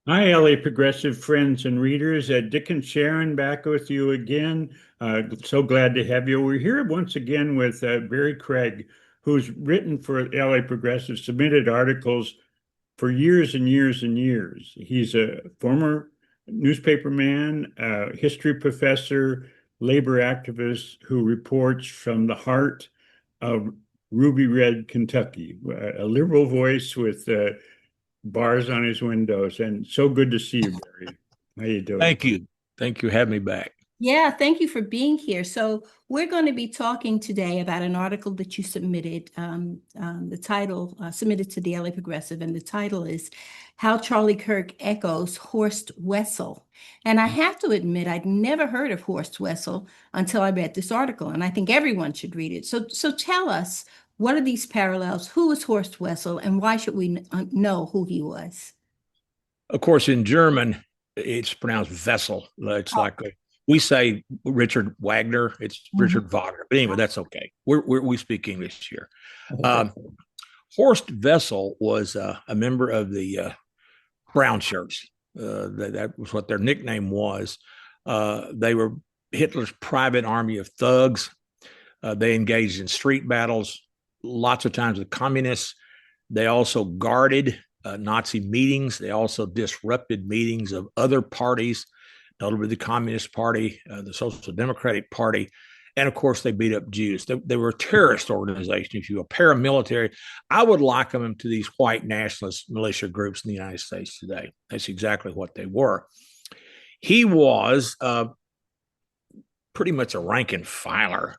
Hi, LA Progressive friends and readers. Dick and Sharon back with you again. So glad to have you. We're here once again with Barry Craig, who's written for LA Progressive, submitted articles for years and years and years. He's a former newspaperman, history professor, labor activist who reports from the heart of Ruby Red, Kentucky, a liberal voice with bars on his windows. And so good to see you, Barry. How you doing? Thank you. Thank you. Have me back. Yeah, thank you for being here. So, we're going to be talking today about an article that you submitted. The title submitted to the LA Progressive, and the title is How Charlie Kirk Echoes Horst Wessel. And I have to admit, I'd never heard of Horst Wessel until I read this article, and I think everyone should read it. So tell us, what are these parallels? Who is Horst Wessel, and why should we know who he was? Of course, in German, it's pronounced Wessel. It's Oh. like we say Richard Wagner. It's Mhm. Richard Wagner. But anyway, that's okay. We speak English here. Um, Horst Wessel was a member of the Brown Shirts. That was what their nickname was. They were Hitler's private army of thugs. They engaged in street battles, lots of times with communists. They also guarded Nazi meetings. They also disrupted meetings of other parties, notably the Communist Party, the Social Democratic Party, and of course they beat up Jews. They were a terrorist organization, if you will, paramilitary. I would liken them to these white nationalist militia groups in the United States today. That's exactly what they were. He was pretty much a rank and filer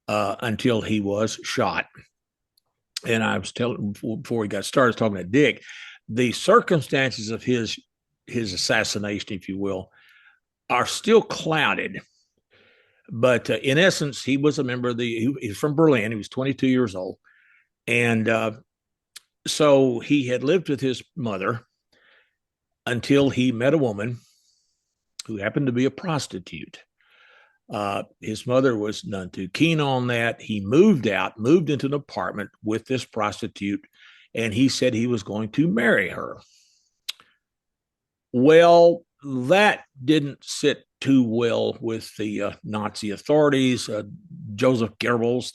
until he was shot. And I was telling before we got started talking to Dick, the circumstances of his assassination, if you will, are still clouded. But in essence, he was a member of he's from Berlin. He was 22 years old. And so he had lived with his mother until he met a woman who happened to be a prostitute. His mother was none too keen on that. He moved out, moved into an apartment with this prostitute, and he said he was going to marry her. Well, that didn't sit too well with the Nazi authorities. Joseph Goebbels,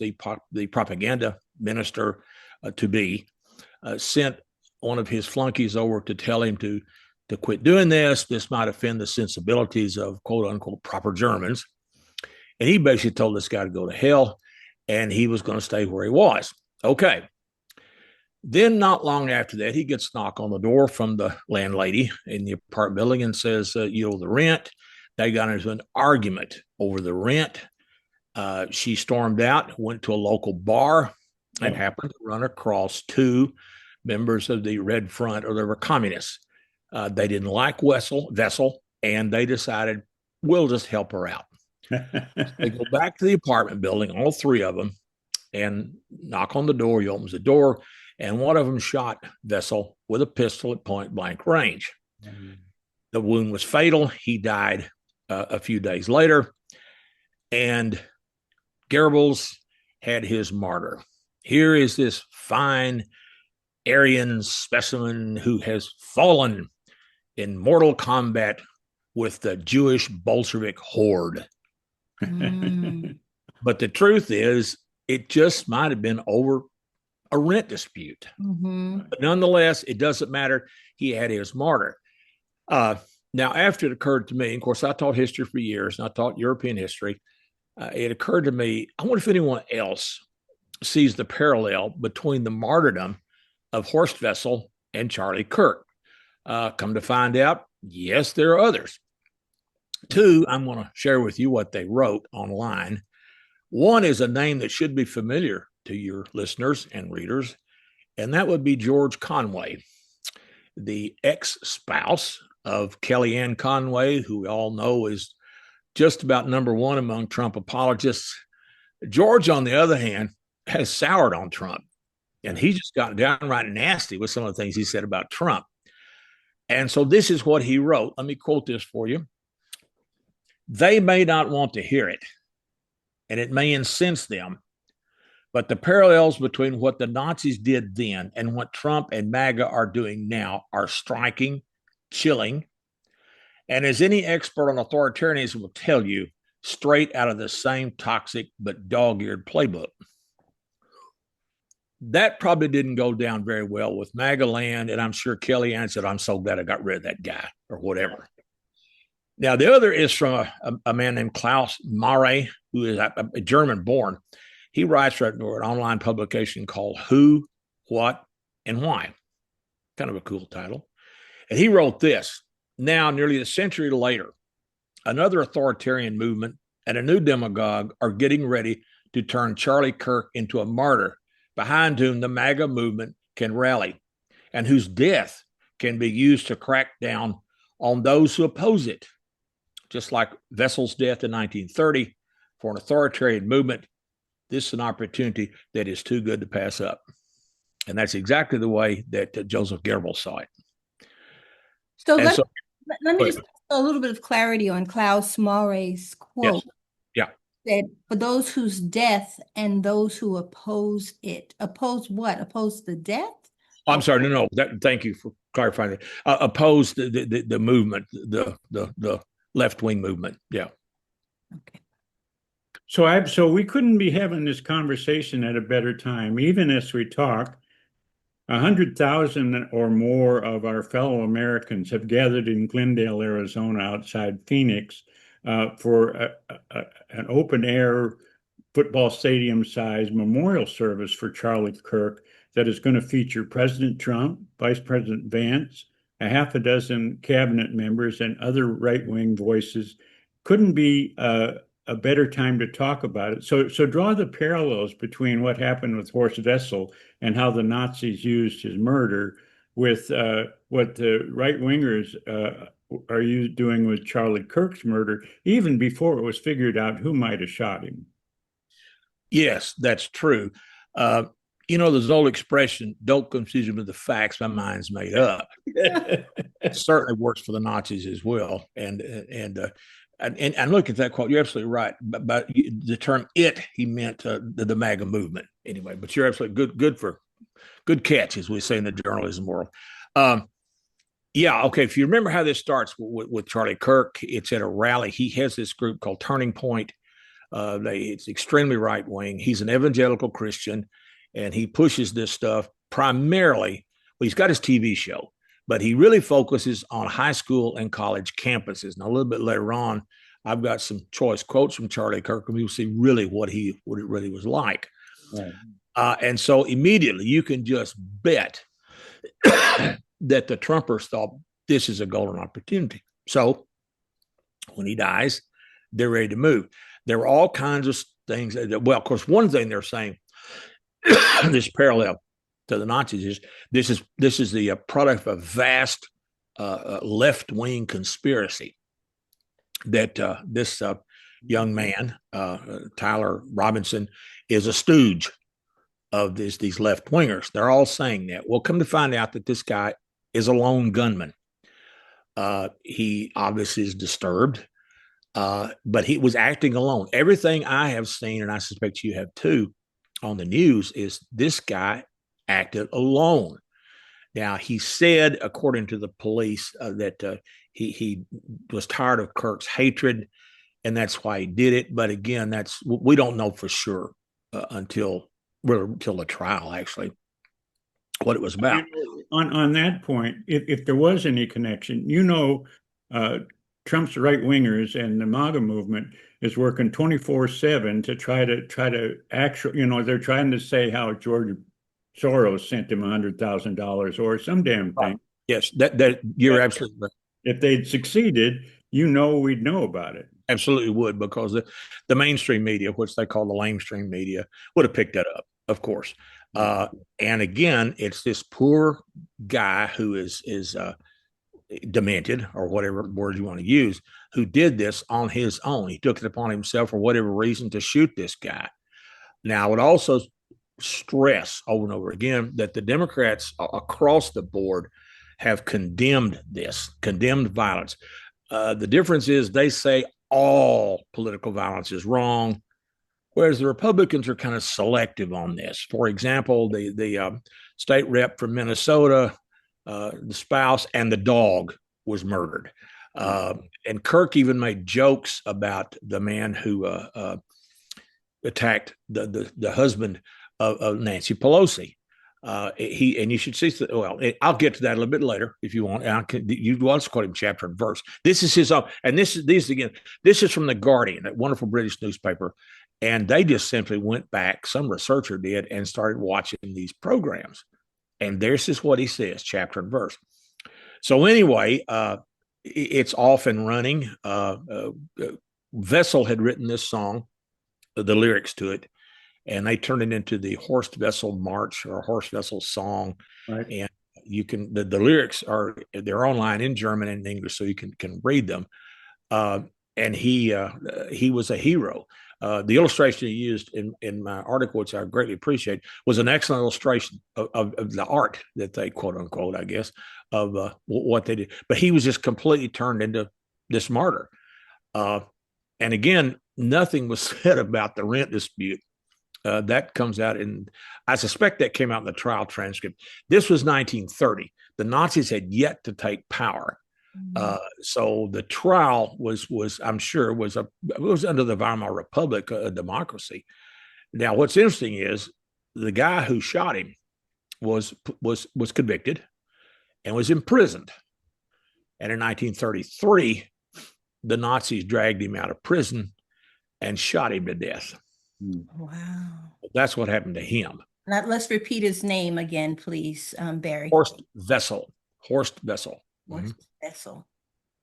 the propaganda minister to be, sent one of his flunkies over to tell him to quit doing this. This might offend the sensibilities of quote unquote proper Germans. And he basically told this guy to go to hell and he was going to stay where he was. Okay. Then, not long after that, he gets a knock on the door from the landlady in the apartment building and says, you owe the rent. They got into an argument over the rent. She stormed out, went to a local bar, and happened to run across two members of the Red Front, or they were communists. They didn't like Wessel, and they decided, we'll just help her out. They go back to the apartment building, all three of them, and knock on the door. He opens the door, and one of them shot Wessel with a pistol at point blank range. The wound was fatal. He died a few days later, and Goebbels had his martyr. Here is this fine Aryan specimen who has fallen in mortal combat with the Jewish Bolshevik horde. Mm. But the truth is, it just might have been over a rent dispute. Mm-hmm. But nonetheless, it doesn't matter. He had his martyr. Now, after it occurred to me, of course, I taught history for years and I taught European history. It occurred to me, I wonder if anyone else sees the parallel between the martyrdom of Horst Wessel and Charlie Kirk. Come to find out, yes, there are others. Two, I'm going to share with you what they wrote online. One is a name that should be familiar to your listeners and readers, and that would be George Conway, the ex-spouse of Kellyanne Conway, who we all know is just about number one among Trump apologists. George, on the other hand, has soured on Trump, and he just got downright nasty with some of the things he said about Trump. And so this is what he wrote. Let me quote this for you. They may not want to hear it, and it may incense them, but the parallels between what the Nazis did then and what Trump and MAGA are doing now are striking, chilling, and as any expert on authoritarianism will tell you, straight out of the same toxic but dog-eared playbook. That probably didn't go down very well with MAGA land, and I'm sure Kellyanne said, I'm so glad I got rid of that guy, or whatever. Now, the other is from a man named Klaus Mare, who is a German-born. He writes for an online publication called Who, What, and Why. Kind of a cool title. And he wrote this. Now, nearly a century later, another authoritarian movement and a new demagogue are getting ready to turn Charlie Kirk into a martyr behind whom the MAGA movement can rally and whose death can be used to crack down on those who oppose it. Just like Wessel's death in 1930 for an authoritarian movement, this is an opportunity that is too good to pass up. And that's exactly the way that Joseph Goebbels saw it. So let me just a little bit of clarity on Klaus Mare's quote. Yes. Yeah. That for those whose death and those who oppose it, oppose what? Oppose the death? I'm sorry. No. Thank you for clarifying that. Oppose the movement, the left-wing movement. Yeah. Okay. So we couldn't be having this conversation at a better time. Even as we talk, 100,000 or more of our fellow Americans have gathered in Glendale, Arizona, outside Phoenix, for an open-air football stadium-sized memorial service for Charlie Kirk that is going to feature President Trump, Vice President Vance, a half a dozen cabinet members, and other right-wing voices. Couldn't be a better time to talk about it. So draw the parallels between what happened with Horst Wessel and how the Nazis used his murder with what the right-wingers are you doing with Charlie Kirk's murder, even before it was figured out who might have shot him. Yes, that's true. There's an old expression, don't confuse me with the facts, my mind's made up. It certainly works for the Nazis as well. And look at that quote. You're absolutely right. But the term "it," he meant the MAGA movement anyway. But you're absolutely good catch, as we say in the journalism world. Yeah. Okay. If you remember how this starts with Charlie Kirk, it's at a rally. He has this group called Turning Point. It's extremely right wing. He's an evangelical Christian, and he pushes this stuff primarily. Well, he's got his TV show, but he really focuses on high school and college campuses. Now, a little bit later on, I've got some choice quotes from Charlie Kirk, and you'll see really what it really was like. Right. And so immediately you can just bet that the Trumpers thought this is a golden opportunity. So when he dies, they're ready to move. There were all kinds of things. Well, of course, one thing they're saying, this parallel to the Nazis is this is the product of a vast left-wing conspiracy that this young man, Tyler Robinson, is a stooge of these left-wingers. They're all saying that. Well, come to find out that this guy is a lone gunman. He obviously is disturbed, but he was acting alone. Everything I have seen, and I suspect you have too, on the news is this guy acted alone. Now, he said, according to the police, that he was tired of Kirk's hatred, and that's why he did it. But again, we don't know for sure until the trial, actually, what it was about. On that point, if there was any connection, Trump's right-wingers and the MAGA movement is working 24/7 to try to actually, they're trying to say how George Soros sent him $100,000 or some damn thing. Yes, that you're absolutely right. If they'd succeeded, we'd know about it. Absolutely would, because the mainstream media, which they call the lamestream media, would have picked that up, of course. And again, it's this poor guy who is demented, or whatever word you want to use, who did this on his own. He took it upon himself for whatever reason to shoot this guy. Now, I would also stress over and over again that the Democrats across the board have condemned violence. The difference is they say all political violence is wrong, whereas the Republicans are kind of selective on this. For example, the state rep from Minnesota, the spouse and the dog was murdered. And Kirk even made jokes about the man who attacked the husband of Nancy Pelosi. And you should see. Well, I'll get to that a little bit later if you want. You once quote him chapter and verse. This is his own, and this is from the Guardian, that wonderful British newspaper, and they just simply went back. Some researcher did and started watching these programs, and this is what he says, chapter and verse. So anyway, it's off and running. Wessel had written this song, the lyrics to it, and they turned it into the Horst Wessel March or Horst Wessel song. Right. And you can, the lyrics they're online in German and English, so you can read them. And he was a hero. The illustration he used in my article, which I greatly appreciate, was an excellent illustration of the art that they, quote unquote, I guess, of what they did. But he was just completely turned into this martyr. And again, nothing was said about the rent dispute. That comes out I suspect that came out in the trial transcript. This was 1930. The Nazis had yet to take power. So the trial was I'm sure was under the Weimar Republic, a democracy. Now, what's interesting is the guy who shot him was convicted and was imprisoned. And in 1933, the Nazis dragged him out of prison and shot him to death. Wow. That's what happened to him. Now, let's repeat his name again, please, Barry. Horst Wessel. Horst Wessel. Horst Wessel.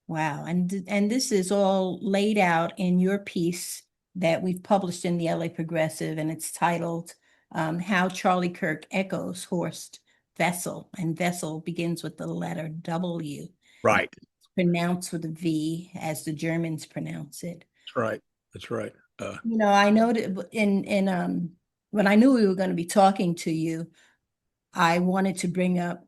Wow. And this is all laid out in your piece that we've published in the LA Progressive, and it's titled How Charlie Kirk Echoes Horst Wessel. And Wessel begins with the letter W. Right. It's pronounced with a V, as the Germans pronounce it. That's right. That's right. I know that when I knew we were going to be talking to you, I wanted to bring up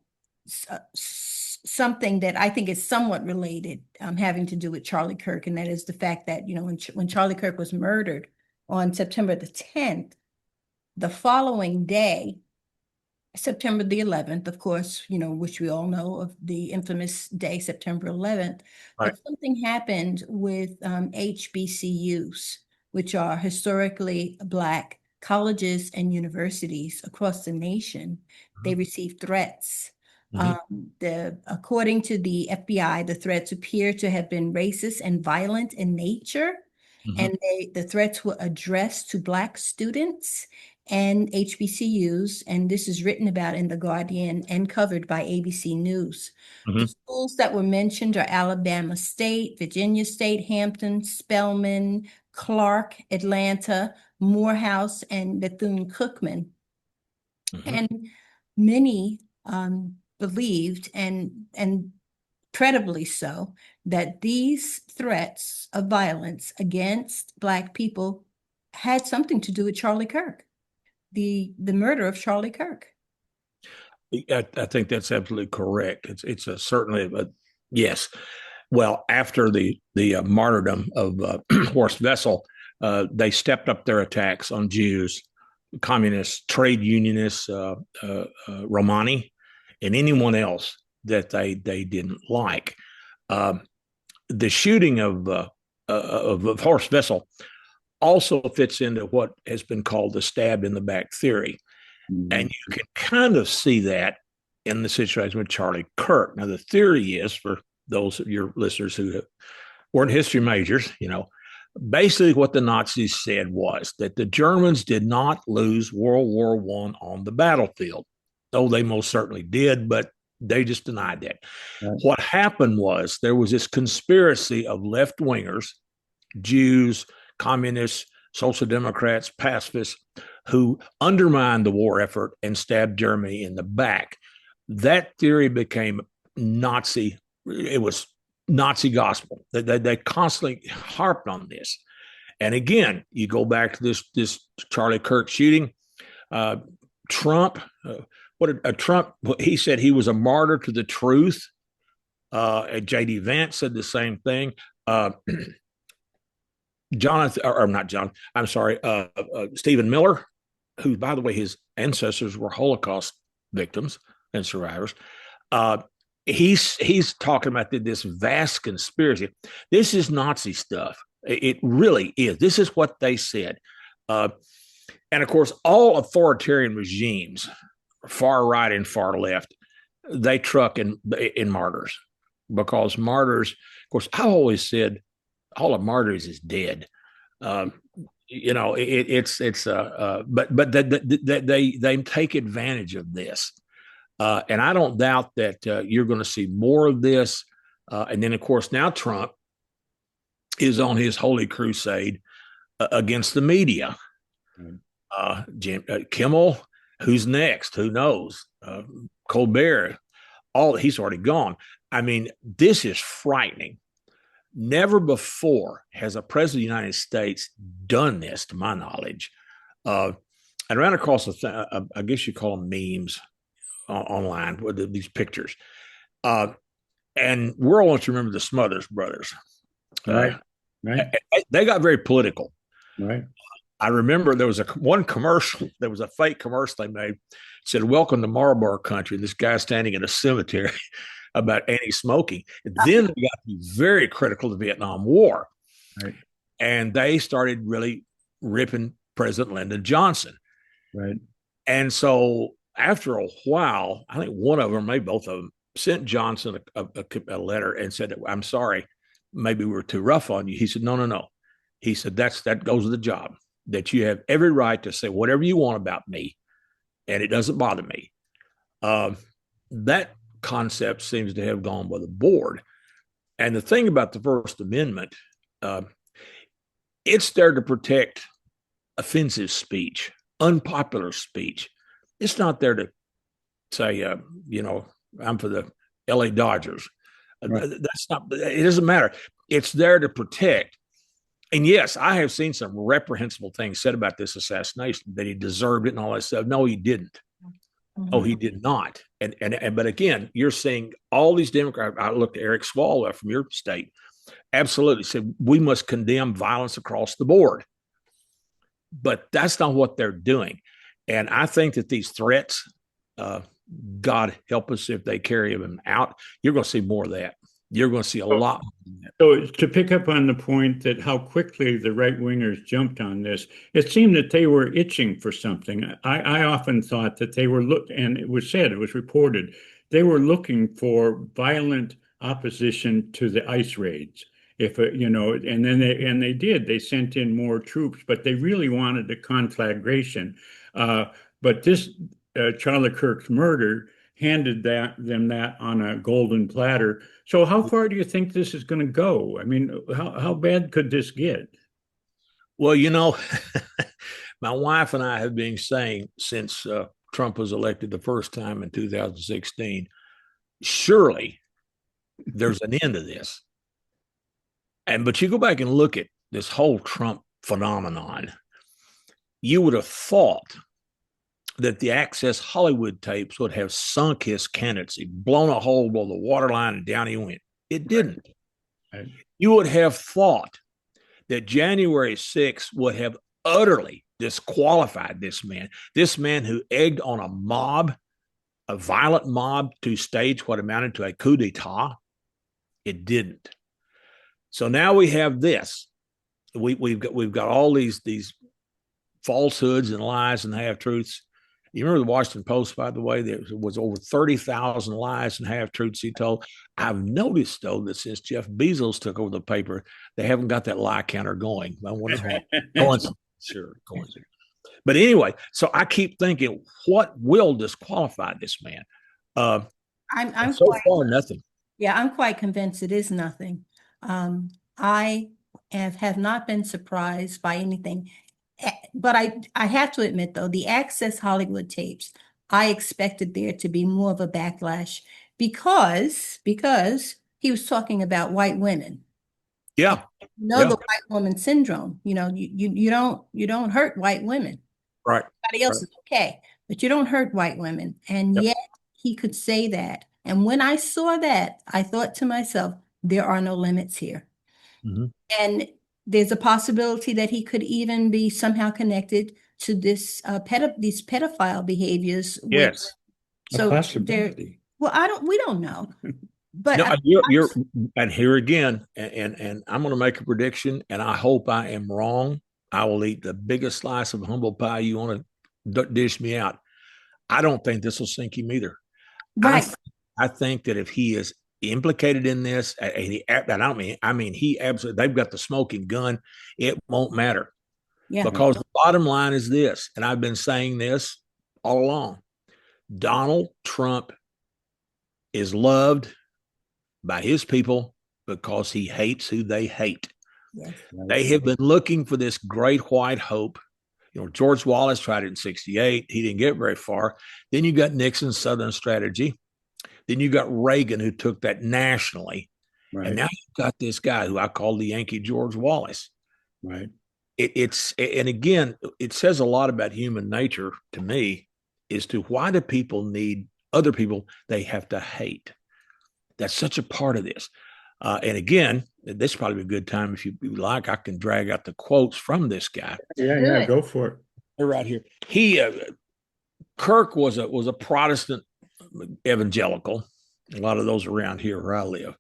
something that I think is somewhat related, having to do with Charlie Kirk, and that is the fact that when Charlie Kirk was murdered on September the 10th, the following day, September the 11th, of course, which we all know of, the infamous day, September 11th, right. But something happened with HBCUs, which are historically Black colleges and universities across the nation. They received threats. According to the FBI, the threats appear to have been racist and violent in nature, and the threats were addressed to Black students and HBCUs, and this is written about in The Guardian and covered by ABC News. The schools that were mentioned are Alabama State, Virginia State, Hampton, Spelman, Clark, Atlanta, Morehouse, and Bethune-Cookman. And many believed, and credibly so, that these threats of violence against Black people had something to do with Charlie Kirk, the murder of Charlie Kirk. I think that's absolutely correct. It's certainly yes. Well, after the martyrdom of Horst Wessel, they stepped up their attacks on Jews, communists, trade unionists, Romani, and anyone else that they didn't like. The shooting of Horst Wessel also fits into what has been called the stab in the back theory. And you can kind of see that in the situation with Charlie Kirk. Now, the theory is, for those of your listeners who weren't history majors, basically what the Nazis said was that the Germans did not lose World War I on the battlefield, though they most certainly did, but they just denied that. Right. What happened was there was this conspiracy of left-wingers, Jews, communists, social democrats, pacifists, who undermined the war effort and stabbed Germany in the back. That theory became Nazi. It was Nazi gospel. They constantly harped on this. And again, you go back to this Charlie Kirk shooting. Trump, Trump, he said he was a martyr to the truth. J.D. Vance said the same thing. Stephen Miller, who, by the way, his ancestors were Holocaust victims and survivors. he's talking about this vast conspiracy. This is Nazi stuff. It really is. This is what they said. And of course, all authoritarian regimes, far right and far left, they truck in martyrs, because martyrs, of course, I always said all of martyrs is dead. But they take advantage of this. And I don't doubt that you're going to see more of this. And then, of course, now Trump is on his holy crusade against the media. Kimmel, who's next? Who knows? Colbert, he's already gone. I mean, this is frightening. Never before has a president of the United States done this, to my knowledge. I ran across I guess you call them memes online with these pictures. And we're all to remember the Smothers Brothers. Right. They got very political. Right. I remember there was one commercial. There was a fake commercial they made. It said, "Welcome to Marlboro Country." This guy standing in a cemetery about anti-smoking. And then they got to be very critical of the Vietnam War. Right. And they started really ripping President Lyndon Johnson. Right. And so after a while, I think one of them, maybe both of them, sent Johnson a letter and said, "I'm sorry, maybe we were too rough on you." He said, No. He said, that goes with the job, that you have every right to say whatever you want about me, and it doesn't bother me. That concept seems to have gone by the board. And the thing about the First Amendment, it's there to protect offensive speech, unpopular speech. It's not there to say, I'm for the LA Dodgers. Right. That's not, it doesn't matter. It's there to protect. And yes, I have seen some reprehensible things said about this assassination, that he deserved it and all that stuff. No, he didn't. Mm-hmm. Oh, he did not. But again, you're seeing all these Democrats. I looked at Eric Swalwell from your state, absolutely said we must condemn violence across the board. But that's not what they're doing. And I think that these threats, God help us if they carry them out, you're going to see more of that. You're going to see a lot more of that. So to pick up on the point that how quickly the right-wingers jumped on this, it seemed that they were itching for something. I often thought that they were and it was reported, they were looking for violent opposition to the ICE raids. And then they did. They sent in more troops, but they really wanted a conflagration. But this Charlie Kirk's murder handed them that on a golden platter. So how far do you think this is going to go? I mean, how bad could this get? Well, my wife and I have been saying since Trump was elected the first time in 2016, surely there's an end to this. But you go back and look at this whole Trump phenomenon, you would have thought that the Access Hollywood tapes would have sunk his candidacy, blown a hole below the waterline, and down he went. It didn't. Right. You would have thought that January 6th would have utterly disqualified this man who egged on a violent mob to stage what amounted to a coup d'etat. It didn't. So now we have this. We've got all these falsehoods and lies and half-truths. You remember the Washington Post, by the way, there was over 30,000 lies and half-truths he told. I've noticed, though, that since Jeff Bezos took over the paper, they haven't got that lie counter going. I wonder how. Coincidence. But anyway, so I keep thinking, what will disqualify this man? I'm so far, nothing. Yeah, I'm quite convinced it is nothing. I have not been surprised by anything. But I have to admit, though, the Access Hollywood tapes, I expected there to be more of a backlash because he was talking about white women. Yeah. The white woman syndrome. You don't hurt white women. Right. Everybody else is okay, but you don't hurt white women. And yet he could say that. And when I saw that, I thought to myself, there are no limits here. Mm-hmm. And there's a possibility that he could even be somehow connected to this these pedophile behaviors. Yes, so Well, we don't know. But No, and here again, and I'm going to make a prediction, and I hope I am wrong. I will eat the biggest slice of humble pie you want to dish me out. I don't think this will sink him either. right. I think that if he is implicated in this, and I mean, he absolutely, they've got the smoking gun. It won't matter. Yeah. Because the bottom line is this, and I've been saying this all along: Donald Trump is loved by his people because he hates who they hate. Yes. They have been looking for this great white hope. You know, George Wallace tried it in 1968. He didn't get very far. Then you got Nixon's Southern strategy. Then you got Reagan, who took that nationally. Right. And now you've got this guy who I call the Yankee George Wallace. Right. And again, it says a lot about human nature to me as to why do people need other people they have to hate. That's such a part of this. And again, this is probably a good time if you like. I can drag out the quotes from this guy. Yeah, go for it. They're right here. He Kirk was a Protestant evangelical. A lot of those around here where I live.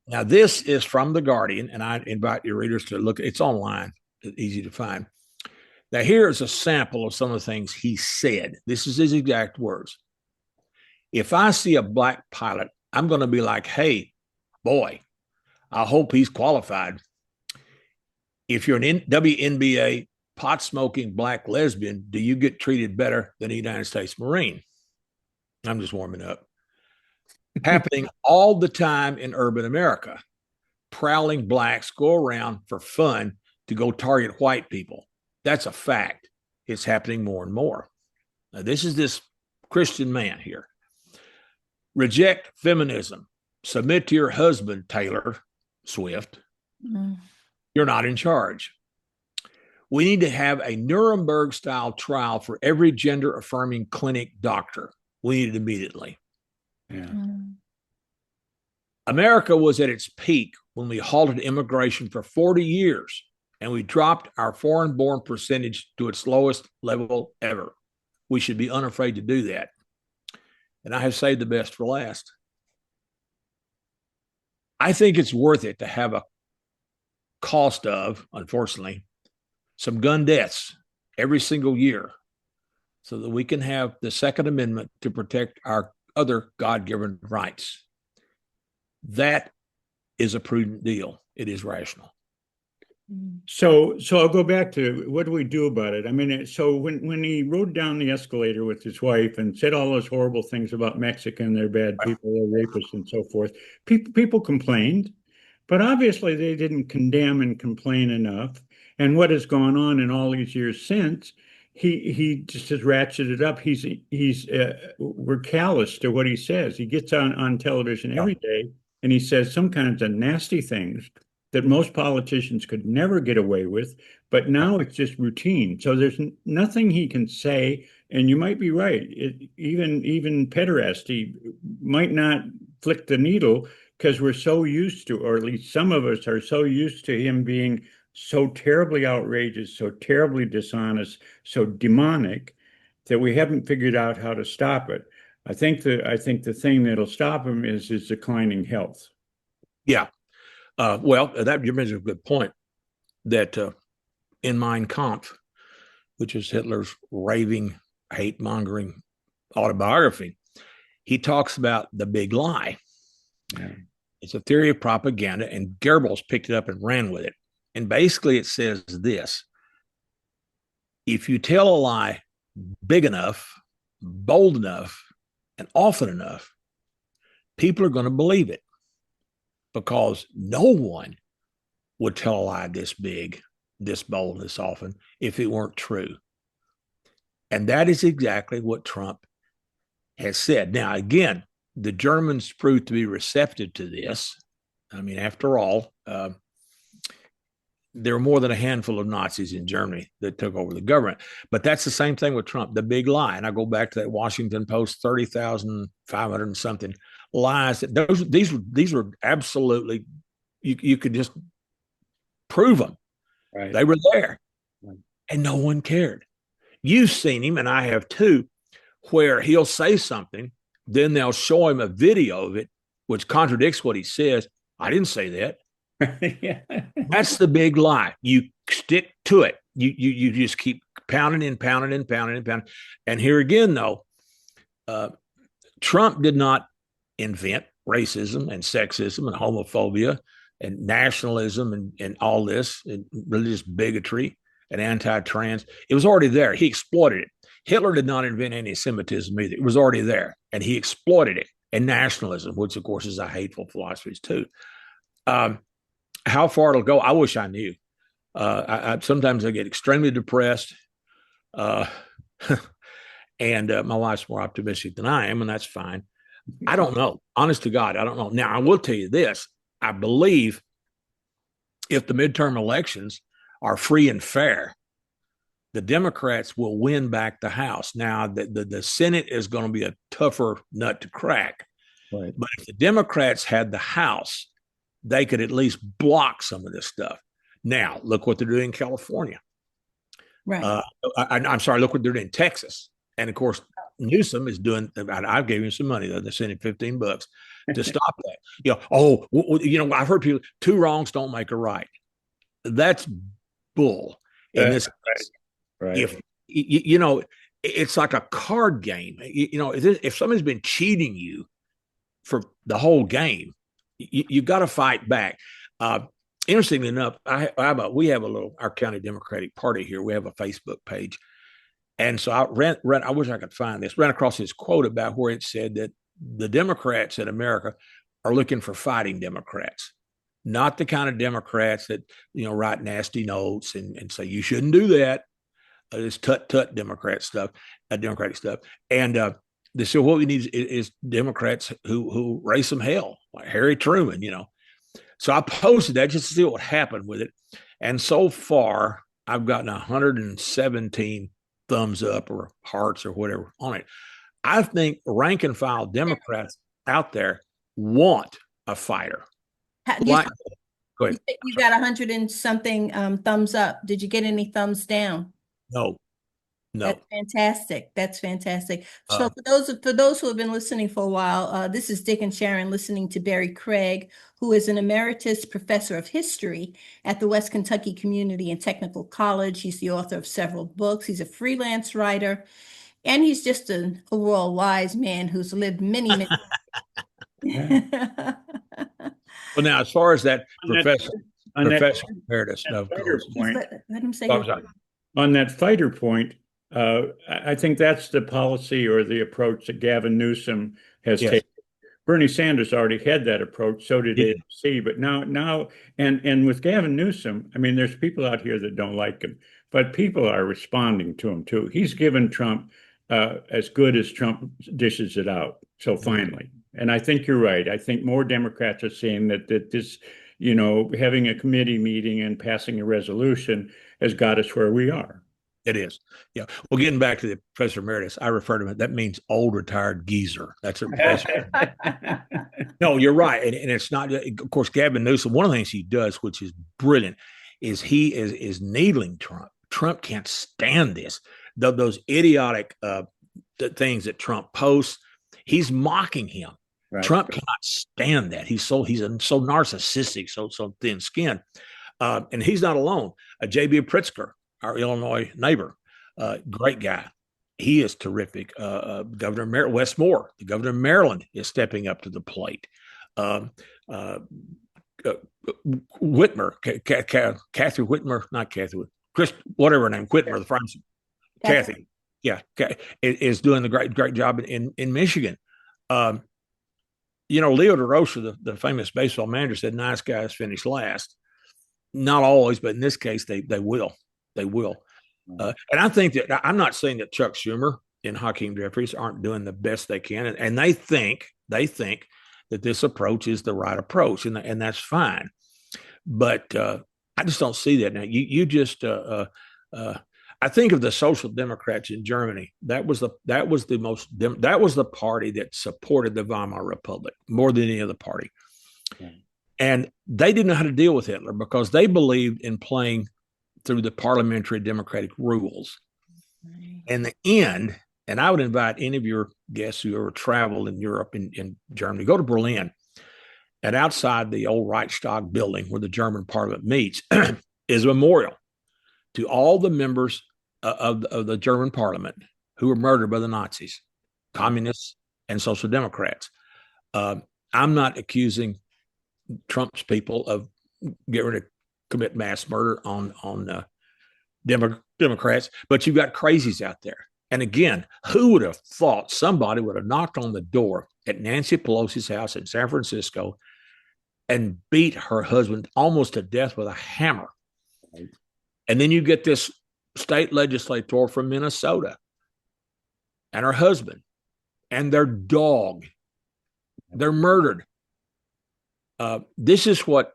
Now this is from The Guardian, and I invite your readers to look. It's online, it's easy to find. Now here is a sample of some of the things he said. This is his exact words. If I see a black pilot, I'm going to be like, hey, boy, I hope he's qualified. If you're an WNBA pot-smoking black lesbian, do you get treated better than a United States Marine? I'm just warming up. Happening all the time in urban America. Prowling blacks go around for fun to go target white people. That's a fact. It's happening more and more. Now, this is this Christian man here. Reject feminism. Submit to your husband, Taylor Swift. You're not in charge. We need to have a Nuremberg-style trial for every gender-affirming clinic doctor. We need it immediately. Yeah. America was at its peak when we halted immigration for 40 years, and we dropped our foreign-born percentage to its lowest level ever. We should be unafraid to do that. And I have saved the best for last. I think it's worth it to have a cost of, unfortunately, some gun deaths every single year so that we can have the Second Amendment to protect our other God-given rights. That is a prudent deal. It is rational. So I'll go back to what do we do about it? I mean, so when he rode down the escalator with his wife and said all those horrible things about Mexican, they're bad people, they're rapists and so forth, people complained, but obviously they didn't condemn and complain enough. And what has gone on in all these years since, he just has ratcheted up. We're callous to what he says. He gets on television every day and he says some kinds of nasty things that most politicians could never get away with, but now it's just routine. So there's nothing he can say, and you might be right. Even pederasty might not flick the needle because we're so used to, or at least some of us are so used to him being so terribly outrageous, so terribly dishonest, so demonic that we haven't figured out how to stop it. I think the thing that'll stop him is his declining health. Yeah. Well, that you mentioned a good point that in Mein Kampf, which is Hitler's raving, hate-mongering autobiography, he talks about the big lie. Yeah. It's a theory of propaganda, and Goebbels picked it up and ran with it. And basically it says this: if you tell a lie big enough, bold enough, and often enough, people are going to believe it, because no one would tell a lie this big, this bold, this often if it weren't true. And that is exactly what Trump has said. Now, again, the Germans proved to be receptive to this. I mean, after all, there were more than a handful of Nazis in Germany that took over the government. But that's the same thing with Trump, the big lie. And I go back to that Washington Post, 30,500 and something lies. These were absolutely, you could just prove them. Right. They were there. Right. And no one cared. You've seen him, and I have too, where he'll say something then they'll show him a video of it, which contradicts what he says. I didn't say that. Yeah. That's the big lie. You stick to it. You just keep pounding and pounding and pounding and pounding. And here again, though, Trump did not invent racism and sexism and homophobia and nationalism and all this and religious bigotry and anti-trans. It was already there. He exploited it. Hitler did not invent anti-Semitism either. It was already there, and he exploited it. And nationalism, which of course is a hateful philosophy too. How far it'll go, I wish I knew. Sometimes I get extremely depressed, and my wife's more optimistic than I am, and that's fine. I don't know. Honest to God, I don't know. Now, I will tell you this. I believe if the midterm elections are free and fair, the Democrats will win back the House. Now, the Senate is going to be a tougher nut to crack. Right. But if the Democrats had the House, they could at least block some of this stuff. Now, look what they're doing in California. Right. I'm sorry, look what they're doing in Texas. And of course, Newsom is doing, I gave him some money, though. They sent him $15 to stop that. I've heard people, 2 wrongs don't make a right. That's bull. In this case, right. If it's like a card game. If somebody's been cheating you for the whole game, you got to fight back. Interestingly enough, we have our county Democratic Party here. We have a Facebook page. And so I wish I could find this, ran across this quote about where it said that the Democrats in America are looking for fighting Democrats, not the kind of Democrats that, write nasty notes and say, you shouldn't do that. This tut Democratic stuff. And they said, what we need is Democrats who raise some hell, like Harry Truman, So I posted that just to see what happened with it. And so far, I've gotten 117 thumbs up or hearts or whatever on it. I think rank and file Democrats out there want a fighter. Go ahead. You got 100 and something thumbs up. Did you get any thumbs down? No. That's fantastic. That's fantastic. So for those who have been listening for a while, this is Dick and Sharon listening to Barry Craig, who is an emeritus professor of history at the West Kentucky Community and Technical College. He's the author of several books. He's a freelance writer, and he's just an overall wise man who's lived many. Well, now, as far as that professor emeritus, let him say on that fighter point. I think that's the policy or the approach that Gavin Newsom has taken. Bernie Sanders already had that approach. So did AOC. But now, and with Gavin Newsom, I mean, there's people out here that don't like him, but people are responding to him too. He's given Trump as good as Trump dishes it out. So finally, and I think you're right. I think more Democrats are saying that this, having a committee meeting and passing a resolution has got us where we are. It is. Yeah. Well, getting back to the professor emeritus, I refer to him, that means old retired geezer. That's a professor. No, you're right. And it's not, of course, Gavin Newsom, one of the things he does, which is brilliant, is he is needling Trump. Trump can't stand this. Those idiotic things that Trump posts, he's mocking him. Right. Trump cannot stand that. He's so narcissistic, so thin skinned. And he's not alone. J.B. Pritzker, our Illinois neighbor, great guy. He is terrific. Governor Wes Moore, the governor of Maryland, is stepping up to the plate. Whitmer, Kathy Whitmer, not Kathy, Chris, whatever her name, Whitmer, the French, Kathy, is doing the great job in Michigan. Leo DeRocha, the famous baseball manager, said nice guys finish last. Not always, but in this case, they will. They will. And I think that I'm not saying that Chuck Schumer and Hakeem Jeffries aren't doing the best they can. And they think that this approach is the right approach. And that's fine. But I just don't see that now. I think of the Social Democrats in Germany. That was the party that supported the Weimar Republic more than any other party. Yeah. And they didn't know how to deal with Hitler because they believed in playing through the parliamentary democratic rules. Right. In the end, And I would invite any of your guests who ever travel in Europe and in Germany, go to Berlin. And outside the old Reichstag building where the German parliament meets is a memorial to all the members of the German parliament who were murdered by the Nazis, communists, and social democrats. I'm not accusing Trump's people of getting ready to commit mass murder on Democrats, but you've got crazies out there. And again, who would have thought somebody would have knocked on the door at Nancy Pelosi's house in San Francisco and beat her husband almost to death with a hammer? And then you get this state legislator from Minnesota and her husband and their dog. They're murdered. This is what,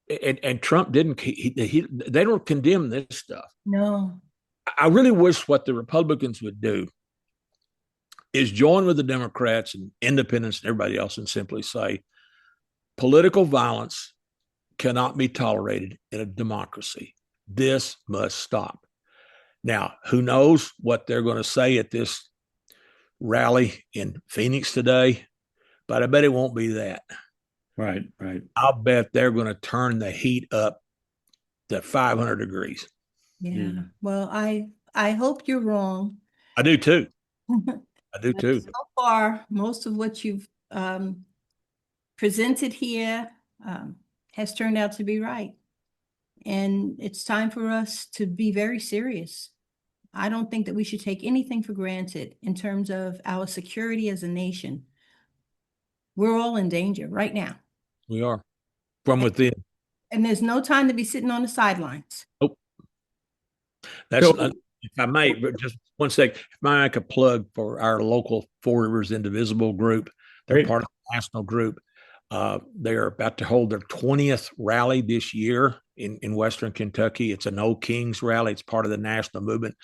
and Trump didn't, they don't condemn this stuff. No. I really wish what the Republicans would do is join with the Democrats and independents and everybody else and simply say, political violence cannot be tolerated in a democracy. This must stop. Now, who knows what they're going to say at this rally in Phoenix today, but I bet it won't be that. Right, right. I'll bet they're going to turn the heat up to 500 degrees. Yeah. Well, I hope you're wrong. I do too. I do too. So far, most of what you've presented here has turned out to be right. And it's time for us to be very serious. I don't think that we should take anything for granted in terms of our security as a nation. We're all in danger right now. We are from within. And there's no time to be sitting on the sidelines. Nope. That's if I may, but just one sec. If I make a plug for our local Four Rivers Indivisible group, they're part of the national group. They are about to hold their 20th rally this year in Western Kentucky. It's an old Kings rally. It's part of the national movement.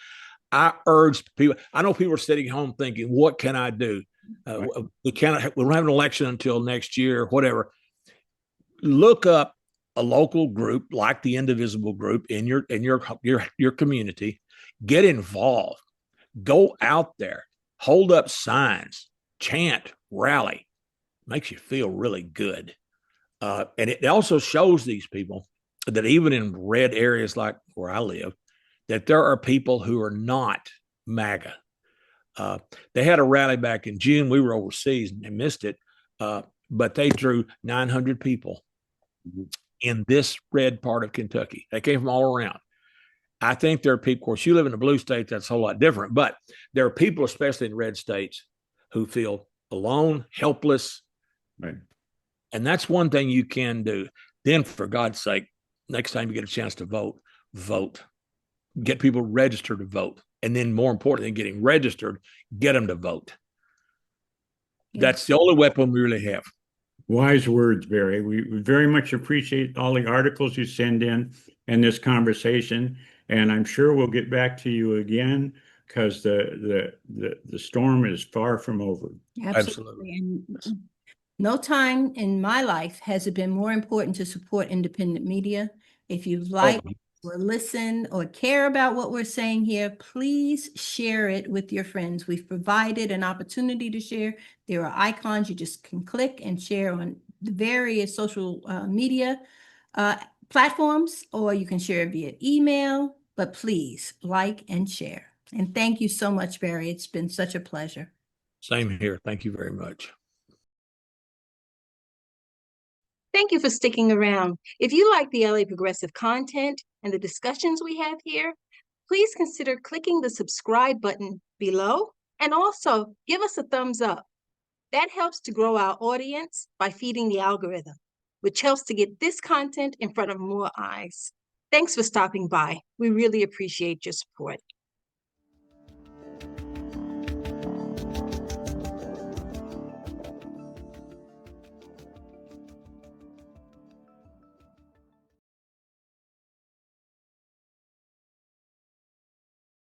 I urge people. I know people are sitting home thinking, "What can I do? We don't have an election until next year, whatever." Look up a local group like the Indivisible group in your community. Get involved. Go out there. Hold up signs. Chant. Rally. Makes you feel really good. And it also shows these people that even in red areas like where I live, that there are people who are not MAGA. They had a rally back in June. We were overseas and missed it, but they drew 900 people in this red part of Kentucky. They came from all around. I think there are people, of course, you live in a blue state, that's a whole lot different, but there are people, especially in red states, who feel alone, helpless. Right. And that's one thing you can do. Then, for God's sake, next time you get a chance to vote, vote. Get people registered to vote. And then more important than getting registered, get them to vote. Yeah. That's the only weapon we really have. Wise words, Barry. We very much appreciate all the articles you send in and this conversation. And I'm sure we'll get back to you again because the storm is far from over. Absolutely. And no time in my life has it been more important to support independent media. If you like or listen or care about what we're saying here, please share it with your friends. We've provided an opportunity to share. There are icons you just can click and share on the various social media platforms, or you can share it via email, but please like and share. And thank you so much, Barry. It's been such a pleasure. Same here. Thank you very much. Thank you for sticking around. If you like the LA Progressive content and the discussions we have here, please consider clicking the subscribe button below and also give us a thumbs up. That helps to grow our audience by feeding the algorithm, which helps to get this content in front of more eyes. Thanks for stopping by. We really appreciate your support.